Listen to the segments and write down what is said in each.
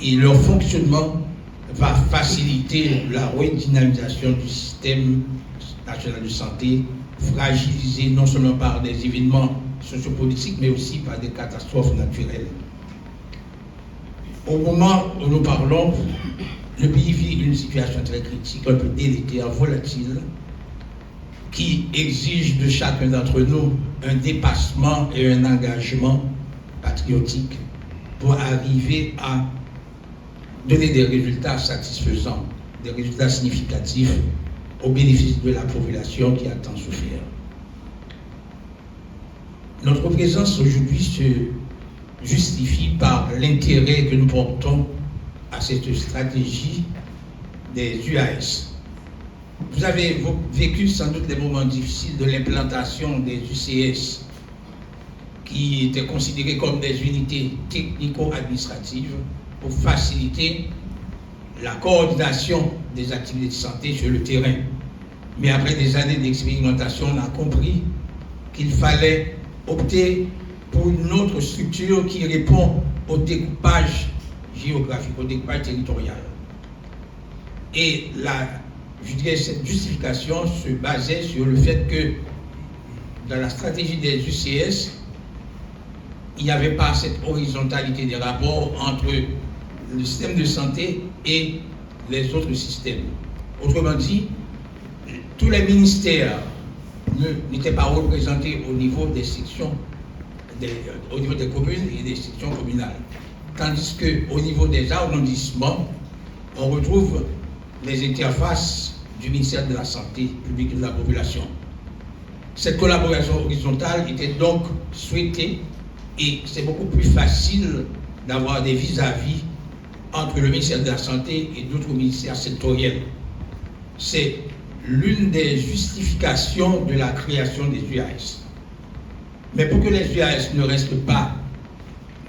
et leur fonctionnement va faciliter la redynamisation du système national de santé, fragilisé non seulement par des événements sociopolitiques, mais aussi par des catastrophes naturelles. Au moment où nous parlons, le pays vit une situation très critique, un peu délétère, volatile, qui exige de chacun d'entre nous un dépassement et un engagement patriotique pour arriver à donner des résultats satisfaisants, des résultats significatifs au bénéfice de la population qui a tant souffert. Notre présence aujourd'hui se justifie par l'intérêt que nous portons à cette stratégie des UAS. Vous avez vécu sans doute des moments difficiles de l'implantation des UCS, qui étaient considérées comme des unités technico-administratives pour faciliter la coordination des activités de santé sur le terrain. Mais après des années d'expérimentation, on a compris qu'il fallait opter pour une autre structure qui répond au découpage géographique, au découpage territorial. Et je dirais, cette justification se basait sur le fait que dans la stratégie des UCS, il n'y avait pas cette horizontalité des rapports entre le système de santé et les autres systèmes. Autrement dit, tous les ministères n'étaient pas représentés au niveau des sections, au niveau des communes et des sections communales. Tandis qu'au niveau des arrondissements, on retrouve les interfaces du ministère de la Santé publique et de la population. Cette collaboration horizontale était donc souhaitée et c'est beaucoup plus facile d'avoir des vis-à-vis entre le ministère de la Santé et d'autres ministères sectoriels. C'est l'une des justifications de la création des UAS. Mais pour que les UAS ne restent pas,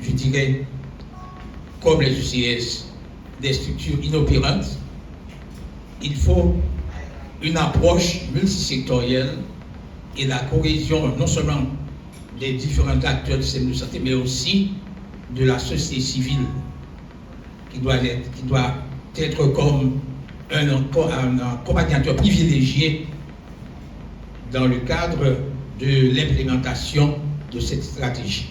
je dirais, comme les UCS, des structures inopérantes, il faut une approche multisectorielle et la cohésion non seulement des différents acteurs du système de santé, mais aussi de la société civile, qui doit être comme un accompagnateur privilégié dans le cadre de l'implémentation de cette stratégie.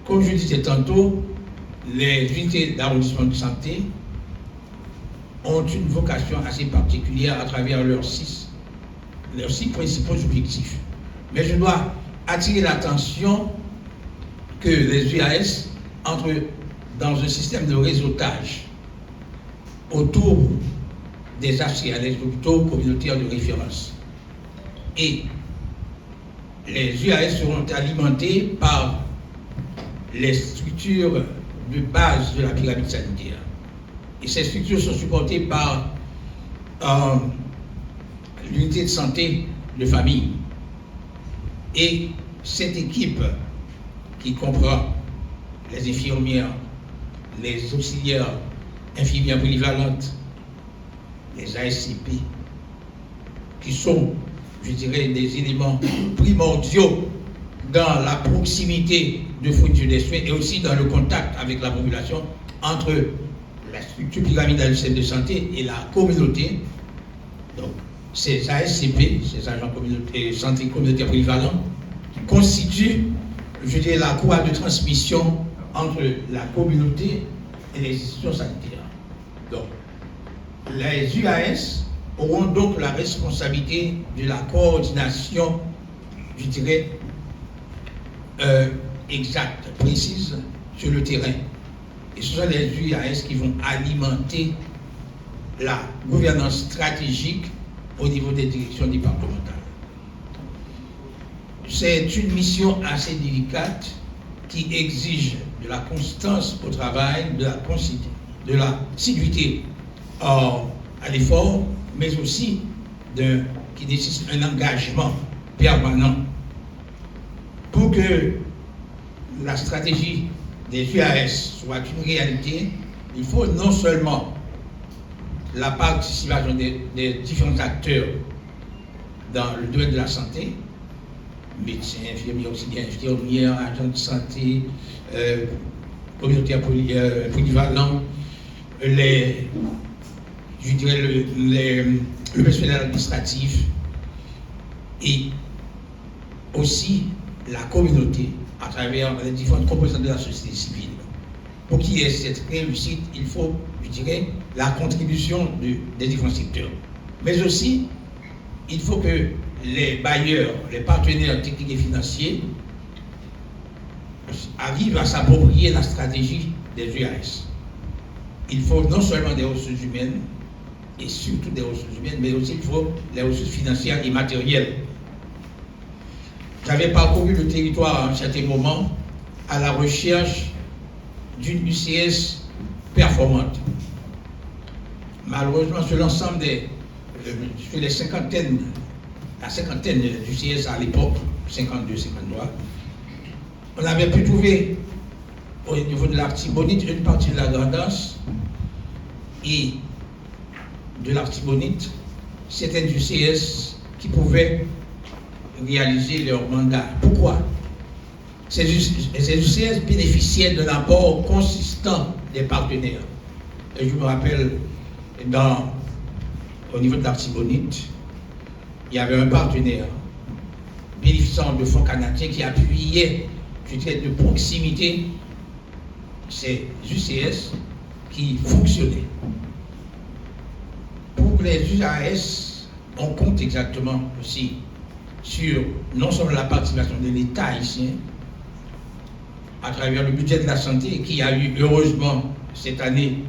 Comme je disais tantôt, les unités d'arrondissement de santé ont une vocation assez particulière à travers leurs six principaux objectifs. Mais je dois attirer l'attention que les UAS entrent dans un système de réseautage autour des HCA, les hôpitaux communautaires de référence. Et les UAS seront alimentés par les structures de base de la pyramide sanitaire. Et ces structures sont supportées par l'unité de santé de famille. Et cette équipe qui comprend les infirmières, les auxiliaires infirmières polyvalentes, les ASCP, qui sont, je dirais, des éléments primordiaux dans la proximité de fourniture des soins et aussi dans le contact avec la population entre la structure pyramidale du système de santé et la communauté. Donc, ces ASCP, ces agents santé communautaire polyvalents, constituent, je dirais, la courroie de transmission entre la communauté et les institutions sanitaires. Donc, les UAS auront donc la responsabilité de la coordination, je dirais, exacte, précise sur le terrain. Et ce sont les UAS qui vont alimenter la gouvernance stratégique au niveau des directions départementales. C'est une mission assez délicate qui exige de la constance au travail, de la assiduité à l'effort, mais aussi qui nécessite un engagement permanent. Pour que la stratégie des UAS soit une réalité, il faut non seulement la participation des différents acteurs dans le domaine de la santé, médecins, infirmiers, auxiliaires, infirmières, agents de santé, communautaires polyvalents, je dirais le personnel administratif et aussi la communauté à travers les différentes composantes de la société civile. Pour qu'il y ait cette réussite, il faut, je dirais, la contribution des différents secteurs. Mais aussi, il faut que les bailleurs, les partenaires techniques et financiers arrivent à s'approprier la stratégie des UAS. Il faut non seulement des ressources humaines, et surtout des ressources humaines, mais aussi il faut les ressources financières et matérielles. J'avais parcouru le territoire à un certain moment à la recherche d'une UCS performante. Malheureusement, sur l'ensemble sur la cinquantaine d'UCS à l'époque, 52, 53, on avait pu trouver au niveau de l'Artibonite une partie de la Grand'Anse et de l'Artibonite, certaines UCS qui pouvaient réaliser leur mandat. Pourquoi? Ces UCS bénéficiaient d'un apport consistant des partenaires. Et je me rappelle, au niveau de l'Artibonite, il y avait un partenaire bénéficiant de fonds canadiens qui appuyait, je dirais, de proximité ces UCS qui fonctionnaient. Pour les UAS, on compte exactement aussi sur non seulement la participation de l'État haïtien à travers le budget de la santé qui a eu heureusement cette année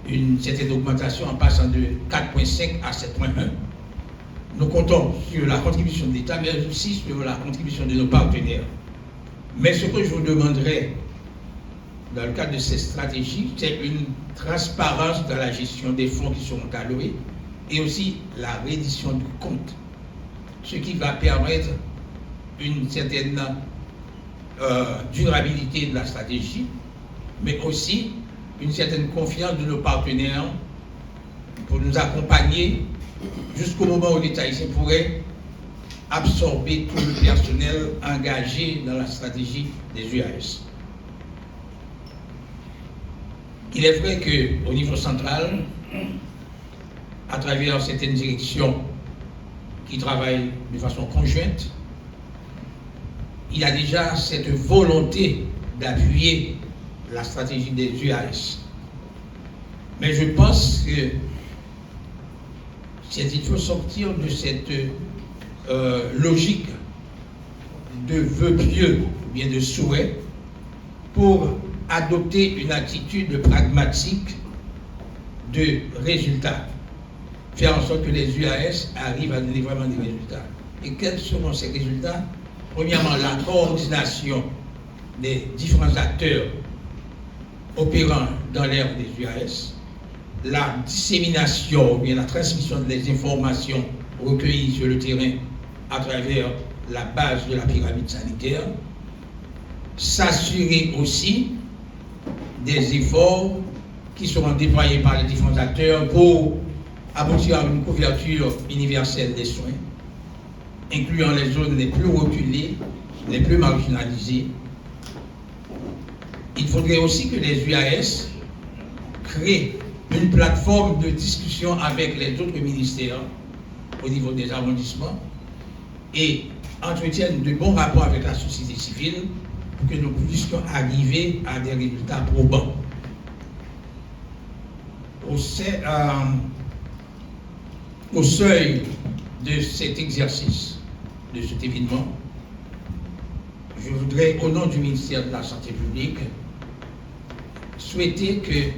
une certaine augmentation en passant de 4,5 à 7,1. Nous comptons sur la contribution de l'État, mais aussi sur la contribution de nos partenaires. Mais ce que je vous demanderais dans le cadre de cette stratégie, c'est une transparence dans la gestion des fonds qui seront alloués et aussi la reddition du compte, ce qui va permettre une certaine durabilité de la stratégie, mais aussi une certaine confiance de nos partenaires pour nous accompagner jusqu'au moment où l'État haïtien pourrait absorber tout le personnel engagé dans la stratégie des UAS. Il est vrai qu'au niveau central, à travers certaines directions qui travaillent de façon conjointe, il y a déjà cette volonté d'appuyer la stratégie des UAS. Mais je pense que il faut sortir de cette logique de vœux pieux ou bien de souhaits pour adopter une attitude pragmatique de résultats. Faire en sorte que les UAS arrivent à donner vraiment des résultats. Et quels seront ces résultats? Premièrement, la coordination des différents acteurs opérant dans l'ère des UAS, la dissémination ou bien la transmission des informations recueillies sur le terrain à travers la base de la pyramide sanitaire, s'assurer aussi des efforts qui seront déployés par les différents acteurs pour aboutir à une couverture universelle des soins, incluant les zones les plus reculées, les plus marginalisées. Il faudrait aussi que les UAS créent une plateforme de discussion avec les autres ministères au niveau des arrondissements et entretiennent de bons rapports avec la société civile pour que nous puissions arriver à des résultats probants. Au seuil de cet exercice, de cet événement, je voudrais, au nom du ministère de la Santé publique, souhaiter que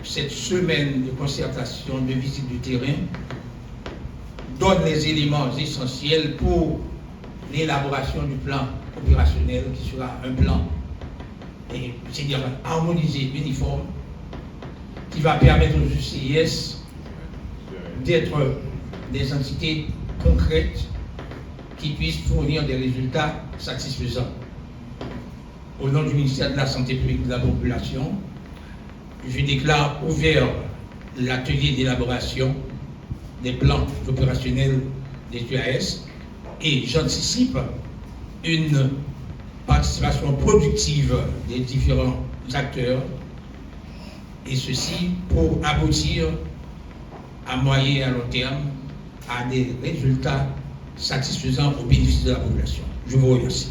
cette semaine de concertation, de visite du terrain, donne les éléments essentiels pour l'élaboration du plan opérationnel qui sera un plan, c'est-à-dire harmonisé, uniforme, qui va permettre aux UCIS d'être des entités concrètes qui puissent fournir des résultats satisfaisants. Au nom du ministère de la Santé publique et de la Population, je déclare ouvert l'atelier d'élaboration des plans opérationnels des UAS et j'anticipe une participation productive des différents acteurs, et ceci pour aboutir à moyen et à long terme à des résultats satisfaisants au bénéfice de la population. Je vous remercie.